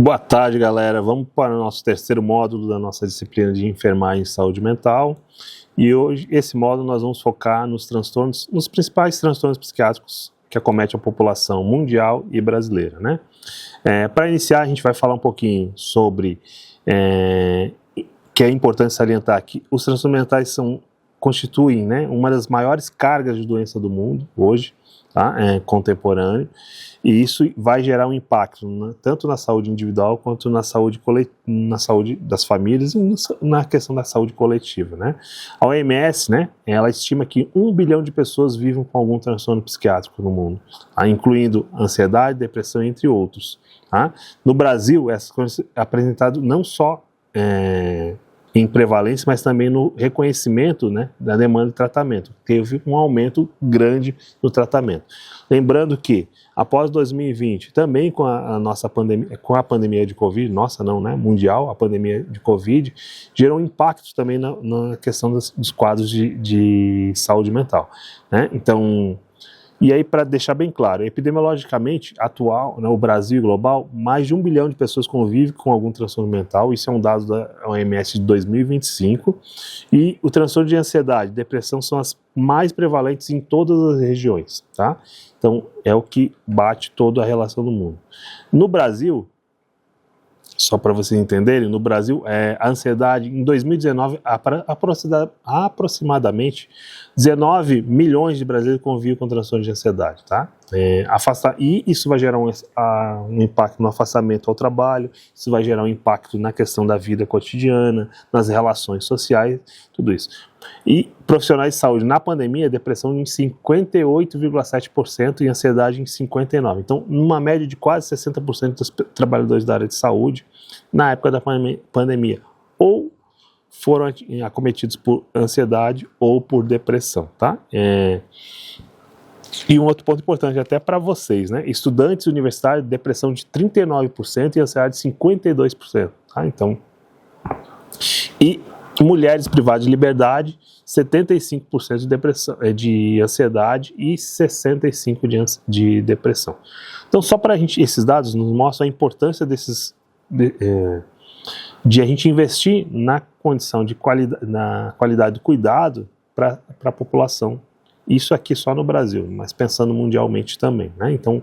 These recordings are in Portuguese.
Boa tarde, galera. Vamos para o nosso terceiro módulo da nossa disciplina de enfermagem e saúde mental. E hoje, esse módulo, nós vamos focar nos principais transtornos psiquiátricos que acometem a população mundial e brasileira, né? Para iniciar, a gente vai falar um pouquinho sobre que é importante salientar que os transtornos mentais constituem, né, uma das maiores cargas de doença do mundo hoje, tá? Contemporâneo, e isso vai gerar um impacto, né, tanto na saúde individual quanto na saúde das famílias e na questão da saúde coletiva, né? A OMS, né, ela estima que 1 bilhão de pessoas vivem com algum transtorno psiquiátrico no mundo, tá? Incluindo ansiedade, depressão, entre outros, tá? No Brasil, essa coisa é apresentado não só em prevalência, mas também no reconhecimento, né, da demanda de tratamento. Teve um aumento grande no tratamento. Lembrando que, após 2020, também com a nossa pandemia, com a pandemia de Covid, mundial, a pandemia de Covid, gerou impactos também na questão dos quadros de saúde mental, né? Então, e aí, para deixar bem claro, epidemiologicamente atual, né, o Brasil e global, mais de 1 bilhão de pessoas convivem com algum transtorno mental, isso é um dado da OMS de 2025, e o transtorno de ansiedade e depressão são as mais prevalentes em todas as regiões, tá? Então, é o que bate toda a relação do mundo. No Brasil, só para vocês entenderem, no Brasil, a ansiedade, em 2019, aproximadamente 19 milhões de brasileiros convivem com transtorno de ansiedade, tá? E isso vai gerar um impacto no afastamento ao trabalho, isso vai gerar um impacto na questão da vida cotidiana, nas relações sociais, tudo isso. E profissionais de saúde, na pandemia, depressão em 58,7% e ansiedade em 59%. Então, numa média de quase 60% dos trabalhadores da área de saúde, na época da pandemia, ou foram acometidos por ansiedade ou por depressão, tá? E um outro ponto importante até para vocês, né? Estudantes universitários, depressão de 39% e ansiedade de 52%, tá? Então, e mulheres privadas de liberdade, 75% de ansiedade e 65% de depressão. Então, só para esses dados nos mostram a importância de a gente investir na condição na qualidade do cuidado para a população. Isso aqui só no Brasil, mas pensando mundialmente também, né? Então,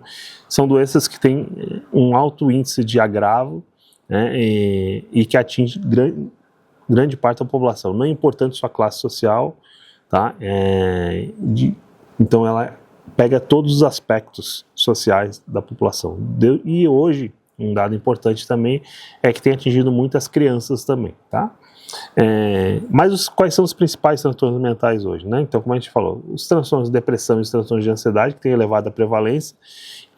são doenças que têm um alto índice de agravo, né, e que atinge grande parte da população. Não é importante sua classe social, tá? Então, ela pega todos os aspectos sociais da população. E hoje, um dado importante também é que tem atingido muitas crianças também, tá? Mas quais são os principais transtornos mentais hoje, né? Então, como a gente falou, os transtornos de depressão e os transtornos de ansiedade, que têm elevada prevalência,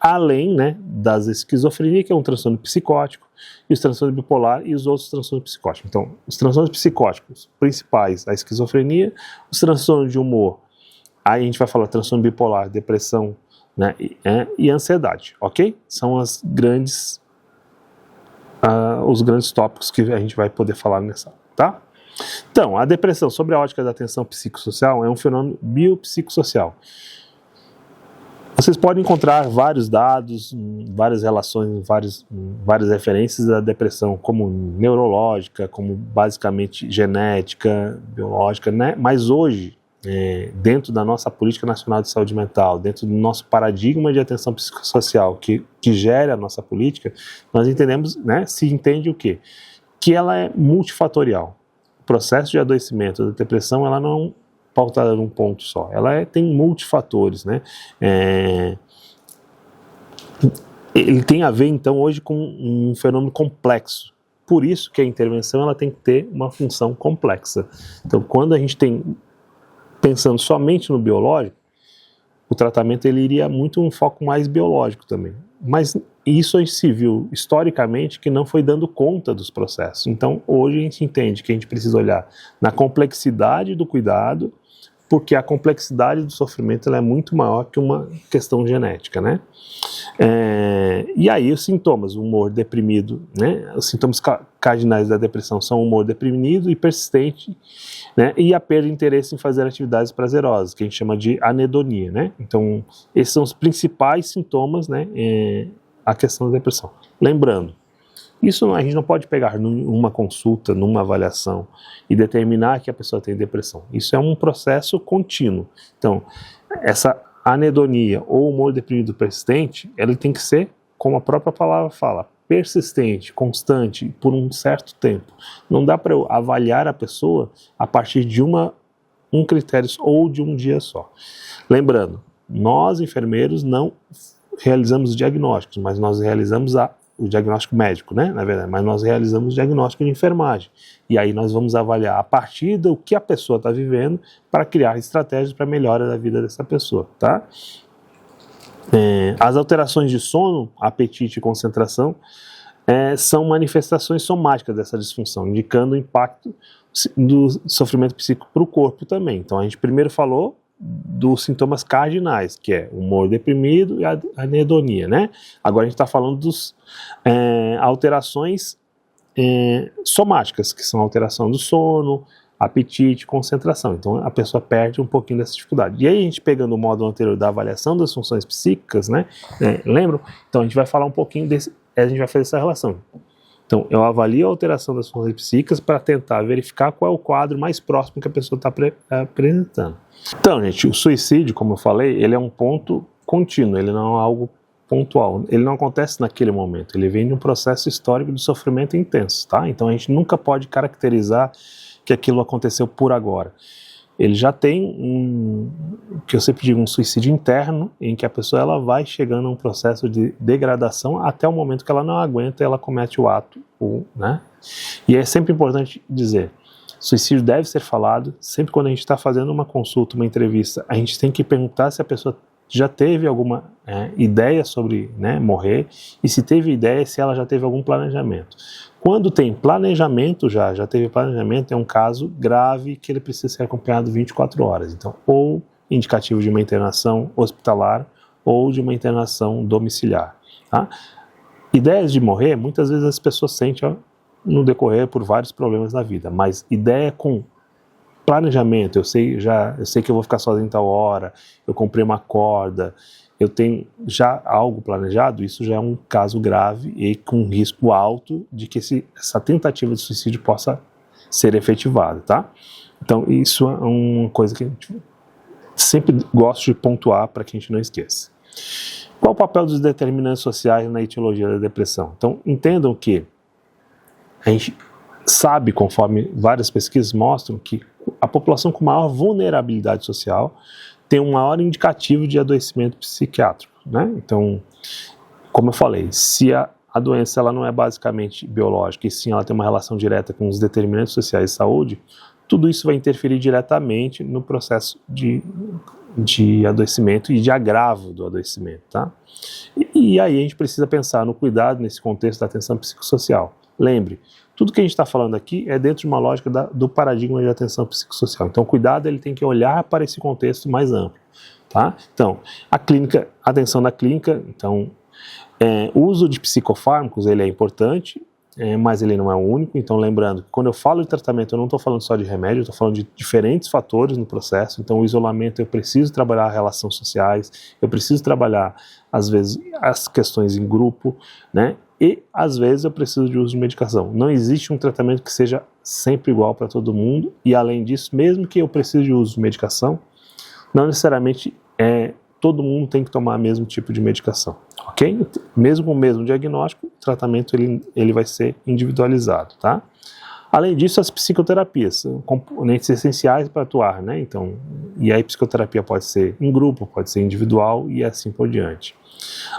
além, né, das esquizofrenia, que é um transtorno psicótico, e os transtornos bipolar e os outros transtornos psicóticos. Então, os transtornos psicóticos principais, a esquizofrenia, os transtornos de humor, aí a gente vai falar transtorno bipolar, depressão, né, e ansiedade, ok? São os grandes tópicos que a gente vai poder falar nessa, tá? Então, a depressão, sobre a ótica da atenção psicossocial, é um fenômeno biopsicossocial. Vocês podem encontrar vários dados, várias relações, várias referências da depressão, como neurológica, como basicamente genética, biológica, né? Mas hoje, dentro da nossa política nacional de saúde mental, dentro do nosso paradigma de atenção psicossocial que gera a nossa política, nós entendemos, né, se entende o quê? Que ela é multifatorial. O processo de adoecimento da depressão, ela não pautada num ponto só, ela tem multifatores, né? Ele tem a ver, então, hoje com um fenômeno complexo. Por isso que a intervenção ela tem que ter uma função complexa. Então, quando a gente pensando somente no biológico, o tratamento ele iria muito um foco mais biológico também. Mas isso a gente se viu historicamente que não foi dando conta dos processos. Então, hoje a gente entende que a gente precisa olhar na complexidade do cuidado, porque a complexidade do sofrimento ela é muito maior que uma questão genética, né? E aí os sintomas, o humor deprimido, né? Os sintomas cardinais da depressão são o humor deprimido e persistente, né? E a perda de interesse em fazer atividades prazerosas, que a gente chama de anedonia, né? Então, esses são os principais sintomas, né? A questão da depressão. Lembrando A gente não pode pegar numa consulta, numa avaliação e determinar que a pessoa tem depressão. Isso é um processo contínuo. Então, essa anedonia ou humor deprimido persistente, ele tem que ser, como a própria palavra fala, persistente, constante, por um certo tempo. Não dá para eu avaliar a pessoa a partir de um critério ou de um dia só. Lembrando, nós enfermeiros não realizamos diagnósticos, mas nós realizamos o diagnóstico médico, né, na verdade, mas nós realizamos o diagnóstico de enfermagem. E aí nós vamos avaliar a partir do que a pessoa está vivendo para criar estratégias para a melhora da vida dessa pessoa, tá? As alterações de sono, apetite e concentração são manifestações somáticas dessa disfunção, indicando o impacto do sofrimento psíquico para o corpo também. Então a gente primeiro falou dos sintomas cardinais, que é o humor deprimido e a anedonia, né? Agora a gente está falando das alterações somáticas, que são a alteração do sono, apetite, concentração. Então a pessoa perde um pouquinho dessa dificuldade. E aí a gente pegando o módulo anterior da avaliação das funções psíquicas, né? Lembram? Então a gente vai falar um pouquinho desse, a gente vai fazer essa relação. Então eu avalio a alteração das funções psíquicas para tentar verificar qual é o quadro mais próximo que a pessoa está apresentando. Então, gente, o suicídio, como eu falei, ele é um ponto contínuo, ele não é algo pontual, ele não acontece naquele momento, ele vem de um processo histórico de sofrimento intenso, tá? Então a gente nunca pode caracterizar que aquilo aconteceu por agora. Ele já tem que eu sempre digo, um suicídio interno, em que a pessoa ela vai chegando a um processo de degradação até o momento que ela não aguenta e ela comete o ato, né? E é sempre importante dizer, suicídio deve ser falado, sempre quando a gente está fazendo uma consulta, uma entrevista, a gente tem que perguntar se a pessoa já teve alguma ideia sobre, né, morrer, e se teve ideia, se ela já teve algum planejamento. Quando tem planejamento, já teve planejamento, é um caso grave que ele precisa ser acompanhado 24 horas. Então, ou indicativo de uma internação hospitalar ou de uma internação domiciliar. Tá? Ideias de morrer, muitas vezes as pessoas sentem no decorrer por vários problemas na vida, mas ideia com planejamento, eu sei que eu vou ficar sozinho em tal hora, eu comprei uma corda, eu tenho já algo planejado, isso já é um caso grave e com risco alto de que essa tentativa de suicídio possa ser efetivada, tá? Então isso é uma coisa que a gente sempre gosta de pontuar para que a gente não esqueça. Qual o papel dos determinantes sociais na etiologia da depressão? Então entendam que a gente sabe, conforme várias pesquisas mostram, que a população com maior vulnerabilidade social tem um maior indicativo de adoecimento psiquiátrico, né? Então, como eu falei, se a doença ela não é basicamente biológica e sim ela tem uma relação direta com os determinantes sociais de saúde, tudo isso vai interferir diretamente no processo de adoecimento e de agravo do adoecimento, tá? E aí a gente precisa pensar no cuidado nesse contexto da atenção psicossocial. Lembre, tudo que a gente está falando aqui é dentro de uma lógica do paradigma de atenção psicossocial. Então, o cuidado ele tem que olhar para esse contexto mais amplo, tá? Então, a atenção na clínica, então, o uso de psicofármacos ele é importante, mas ele não é o único. Então, lembrando que quando eu falo de tratamento, eu não estou falando só de remédio, eu estou falando de diferentes fatores no processo. Então, o isolamento, eu preciso trabalhar relações sociais, eu preciso trabalhar, às vezes, as questões em grupo, né? E, às vezes, eu preciso de uso de medicação. Não existe um tratamento que seja sempre igual para todo mundo. E, além disso, mesmo que eu precise de uso de medicação, não necessariamente todo mundo tem que tomar o mesmo tipo de medicação, ok? Mesmo com o mesmo diagnóstico, o tratamento ele vai ser individualizado, tá? Além disso, as psicoterapias são componentes essenciais para atuar, né? Então, e aí a psicoterapia pode ser em grupo, pode ser individual e assim por diante.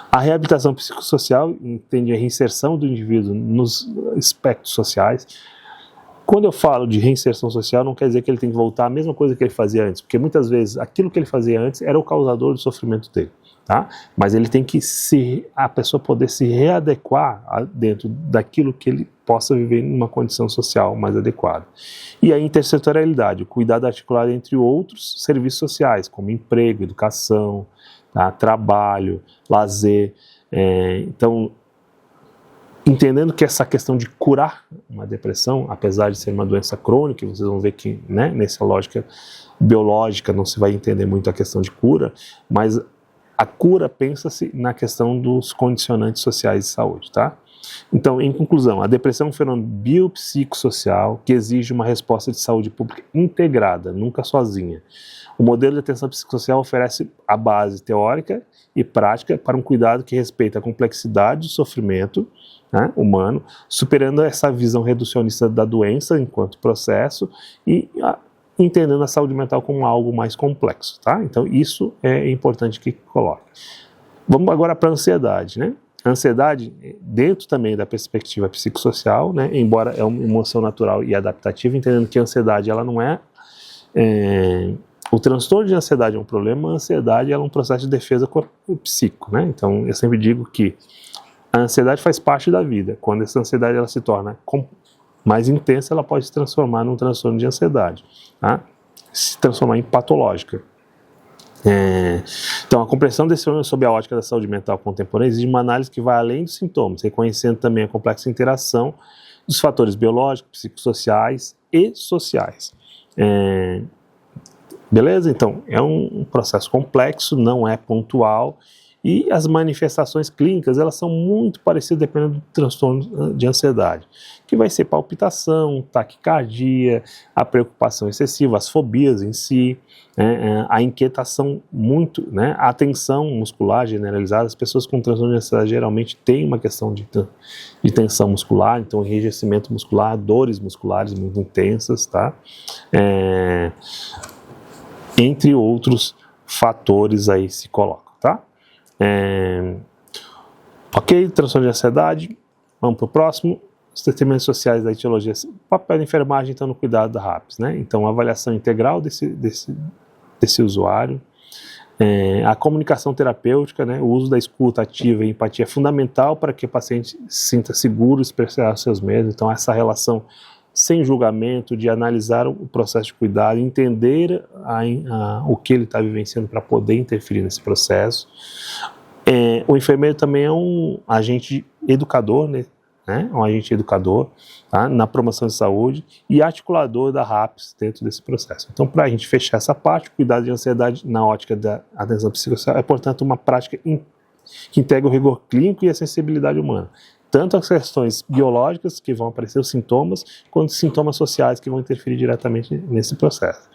A reabilitação psicossocial entende a reinserção do indivíduo nos aspectos sociais. Quando eu falo de reinserção social, não quer dizer que ele tem que voltar à mesma coisa que ele fazia antes, porque muitas vezes aquilo que ele fazia antes era o causador do sofrimento dele, tá? Mas ele tem que a pessoa poder se readequar dentro daquilo que ele possa viver em uma condição social mais adequada. E a intersetorialidade, o cuidado articulado entre outros serviços sociais, como emprego, educação, tá? Trabalho, lazer. Então, entendendo que essa questão de curar uma depressão, apesar de ser uma doença crônica, vocês vão ver que, né, nessa lógica biológica não se vai entender muito a questão de cura, mas a cura pensa-se na questão dos condicionantes sociais de saúde, tá? Então, em conclusão, a depressão é um fenômeno biopsicossocial que exige uma resposta de saúde pública integrada, nunca sozinha. O modelo de atenção psicossocial oferece a base teórica e prática para um cuidado que respeita a complexidade do sofrimento, né, humano, superando essa visão reducionista da doença enquanto processo e entendendo a saúde mental como algo mais complexo, tá? Então, isso é importante que coloque. Vamos agora para a ansiedade, né? A ansiedade, dentro também da perspectiva psicossocial, né, embora é uma emoção natural e adaptativa, entendendo que a ansiedade ela não é o transtorno de ansiedade é um problema, a ansiedade ela é um processo de defesa psíquico, né? Então, eu sempre digo que a ansiedade faz parte da vida. Quando essa ansiedade ela se torna mais intensa, ela pode se transformar num transtorno de ansiedade, tá? Se transformar em patológica. Então, a compreensão desse fenômeno sob a ótica da saúde mental contemporânea exige uma análise que vai além dos sintomas, reconhecendo também a complexa interação dos fatores biológicos, psicossociais e sociais. Beleza? Então, é um processo complexo, não é pontual, e as manifestações clínicas, elas são muito parecidas dependendo do transtorno de ansiedade, que vai ser palpitação, taquicardia, a preocupação excessiva, as fobias em si, a inquietação muito, né, a tensão muscular generalizada. As pessoas com transtorno de ansiedade geralmente têm uma questão de tensão muscular, então enrijecimento muscular, dores musculares muito intensas, tá? Entre outros fatores aí se colocam, tá? Ok, transtorno de ansiedade. Vamos para o próximo. Os determinantes sociais da etiologia. O papel da enfermagem, então, no cuidado da RAPS, né? Então, a avaliação integral desse usuário. A comunicação terapêutica, né? O uso da escuta ativa e empatia é fundamental para que o paciente se sinta seguro, expressar seus medos. Então, essa relação sem julgamento, de analisar o processo de cuidado, entender o que ele está vivenciando para poder interferir nesse processo. O enfermeiro também é um agente educador, né? Um agente educador, tá? Na promoção de saúde e articulador da RAPS dentro desse processo. Então, para a gente fechar essa parte, o cuidado de ansiedade na ótica da atenção psicossocial é, portanto, uma prática que integra o rigor clínico e a sensibilidade humana. Tanto as questões biológicas, que vão aparecer os sintomas, quanto os sintomas sociais, que vão interferir diretamente nesse processo.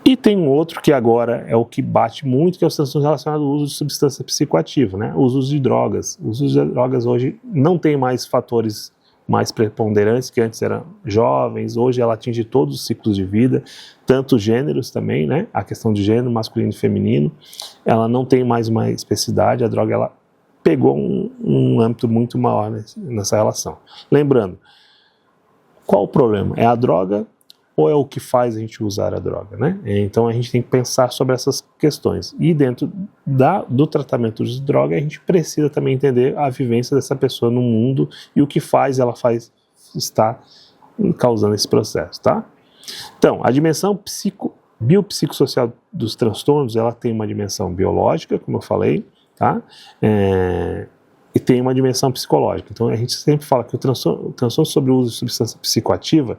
E tem um outro que agora é o que bate muito, que é os transtornos relacionados ao uso de substância psicoativa, né? O uso de drogas. O uso de drogas hoje não tem mais fatores mais preponderantes, que antes eram jovens, hoje ela atinge todos os ciclos de vida, tanto gêneros também, né? A questão de gênero, masculino e feminino, ela não tem mais uma especificidade, a droga ela pegou um âmbito muito maior nessa relação. Lembrando, qual o problema? É a droga ou é o que faz a gente usar a droga, né? Então a gente tem que pensar sobre essas questões. E dentro do tratamento de droga, a gente precisa também entender a vivência dessa pessoa no mundo e o que faz ela estar causando esse processo, tá? Então, a dimensão biopsicossocial dos transtornos, ela tem uma dimensão biológica, como eu falei, tá? E tem uma dimensão psicológica. Então a gente sempre fala que o transtorno sobre o uso de substância psicoativa,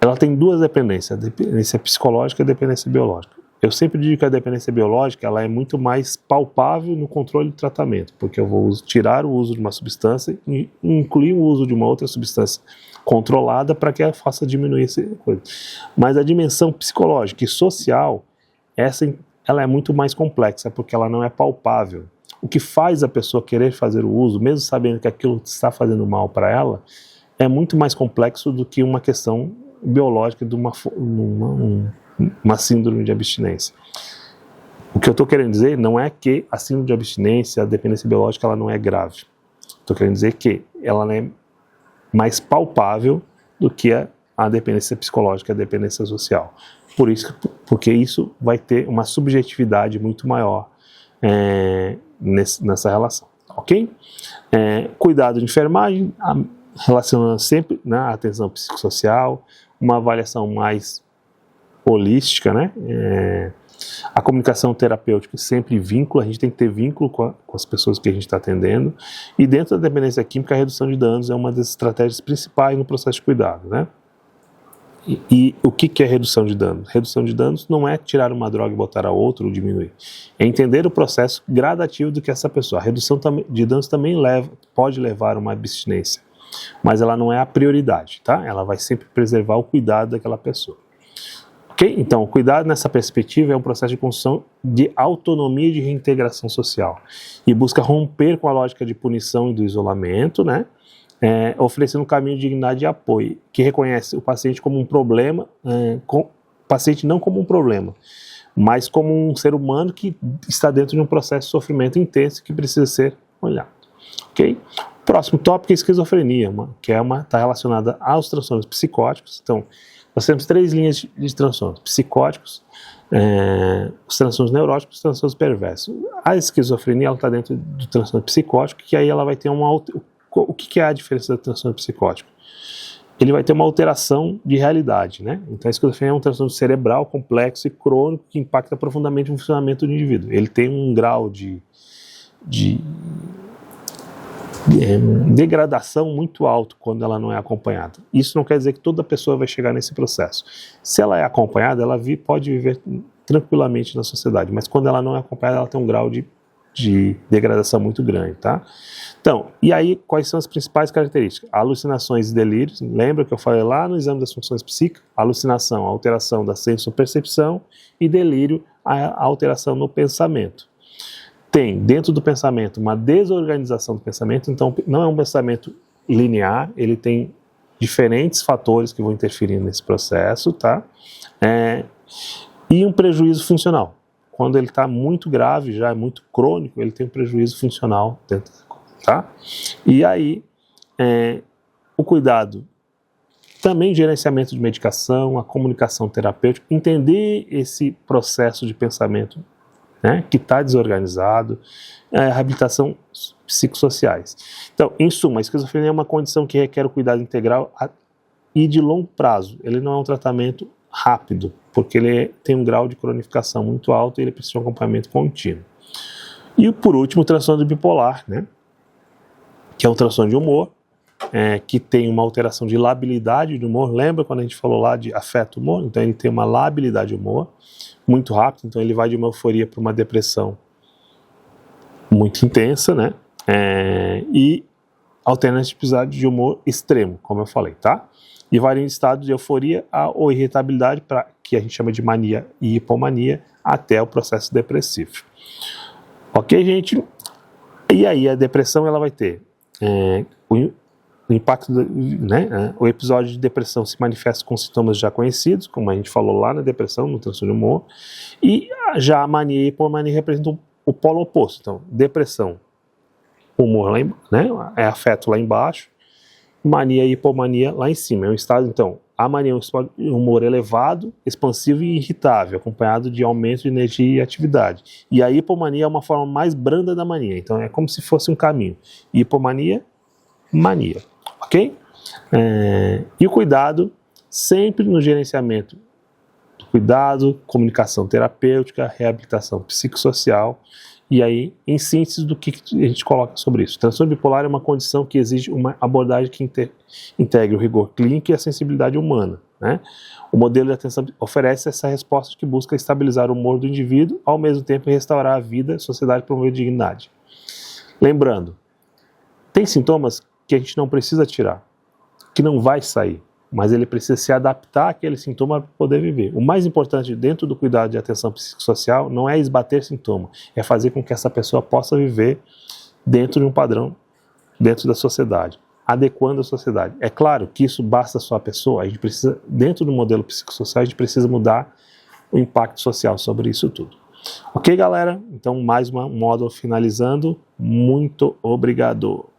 ela tem duas dependências, a dependência psicológica e a dependência biológica. Eu sempre digo que a dependência biológica ela é muito mais palpável no controle do tratamento, porque eu vou tirar o uso de uma substância e incluir o uso de uma outra substância controlada para que ela faça diminuir essa coisa. Mas a dimensão psicológica e social, ela é muito mais complexa, porque ela não é palpável. O que faz a pessoa querer fazer o uso, mesmo sabendo que aquilo está fazendo mal para ela, é muito mais complexo do que uma questão biológica de uma síndrome de abstinência. O que eu estou querendo dizer não é que a síndrome de abstinência, a dependência biológica, ela não é grave. Estou querendo dizer que ela é mais palpável do que a dependência psicológica, a dependência social. Porque isso vai ter uma subjetividade muito maior nessa relação, ok? Cuidado de enfermagem, relacionando sempre, né, a atenção psicossocial, uma avaliação mais holística, né? A comunicação terapêutica sempre vínculo, a gente tem que ter vínculo com as pessoas que a gente está atendendo, e dentro da dependência química a redução de danos é uma das estratégias principais no processo de cuidado, né? E o que é redução de danos? Redução de danos não é tirar uma droga e botar a outra ou diminuir. É entender o processo gradativo do que essa pessoa. A redução de danos também pode levar a uma abstinência, mas ela não é a prioridade, tá? Ela vai sempre preservar o cuidado daquela pessoa. Ok? Então, o cuidado nessa perspectiva é um processo de construção de autonomia e de reintegração social e busca romper com a lógica de punição e do isolamento, né? Oferecendo um caminho de dignidade e apoio, que reconhece o paciente como um problema, o paciente não como um problema, mas como um ser humano que está dentro de um processo de sofrimento intenso que precisa ser olhado. Ok? Próximo tópico é esquizofrenia, que está relacionada aos transtornos psicóticos. Então, nós temos 3 linhas de transtornos: psicóticos, os transtornos neuróticos e os transtornos perversos. A esquizofrenia está dentro do transtorno psicótico, que aí ela vai ter o que é a diferença do transtorno psicótico? Ele vai ter uma alteração de realidade, né? Então a esquizofrenia é um transtorno cerebral complexo e crônico que impacta profundamente o funcionamento do indivíduo. Ele tem um grau de degradação muito alto quando ela não é acompanhada. Isso não quer dizer que toda pessoa vai chegar nesse processo. Se ela é acompanhada, ela pode viver tranquilamente na sociedade, mas quando ela não é acompanhada, ela tem um grau de degradação muito grande, tá? Então, e aí, quais são as principais características? Alucinações e delírios. Lembra que eu falei lá no exame das funções psíquicas? Alucinação, a alteração da senso-percepção, e delírio, a alteração no pensamento. Tem, dentro do pensamento, uma desorganização do pensamento, então não é um pensamento linear, ele tem diferentes fatores que vão interferir nesse processo, tá? E um prejuízo funcional. Quando ele está muito grave, já é muito crônico, ele tem um prejuízo funcional dentro, tá? E aí, o cuidado, também gerenciamento de medicação, a comunicação terapêutica, entender esse processo de pensamento, né, que está desorganizado, reabilitação psicossociais. Então, em suma, a esquizofrenia é uma condição que requer o cuidado integral e de longo prazo. Ele não é um tratamento rápido, porque ele tem um grau de cronificação muito alto e ele precisa de um acompanhamento contínuo. E por último, o transtorno bipolar, né, que é um transtorno de humor, que tem uma alteração de labilidade do humor. Lembra quando a gente falou lá de afeto humor? Então ele tem uma labilidade do humor muito rápido, então ele vai de uma euforia para uma depressão muito intensa, né, e alterna esse episódio de humor extremo, como eu falei, tá? E varia em estado de euforia ou irritabilidade, que a gente chama de mania e hipomania, até o processo depressivo. Ok, gente? E aí a depressão ela vai ter o impacto, né? O episódio de depressão se manifesta com sintomas já conhecidos, como a gente falou lá na depressão, no transtorno de humor, e já a mania e hipomania representam o polo oposto. Então, depressão, humor lá né? Afeto lá embaixo, mania e hipomania lá em cima. É um estado, então, a mania é um estado de humor elevado, expansivo e irritável, acompanhado de aumento de energia e atividade. E a hipomania é uma forma mais branda da mania, então é como se fosse um caminho. Hipomania, mania, ok? E o cuidado, sempre no gerenciamento do cuidado, comunicação terapêutica, reabilitação psicossocial. E aí, em síntese, do que a gente coloca sobre isso? O transtorno bipolar é uma condição que exige uma abordagem que integre o rigor clínico e a sensibilidade humana, né? O modelo de atenção oferece essa resposta que busca estabilizar o humor do indivíduo, ao mesmo tempo restaurar a vida, a sociedade e promover dignidade. Lembrando, tem sintomas que a gente não precisa tirar, que não vai sair, mas ele precisa se adaptar àquele sintoma para poder viver. O mais importante dentro do cuidado de atenção psicossocial não é esbater sintoma, é fazer com que essa pessoa possa viver dentro de um padrão, dentro da sociedade, adequando a sociedade. É claro que isso basta só a pessoa, a gente precisa, dentro do modelo psicossocial, a gente precisa mudar o impacto social sobre isso tudo. Ok, galera? Então, mais um módulo finalizando. Muito obrigado.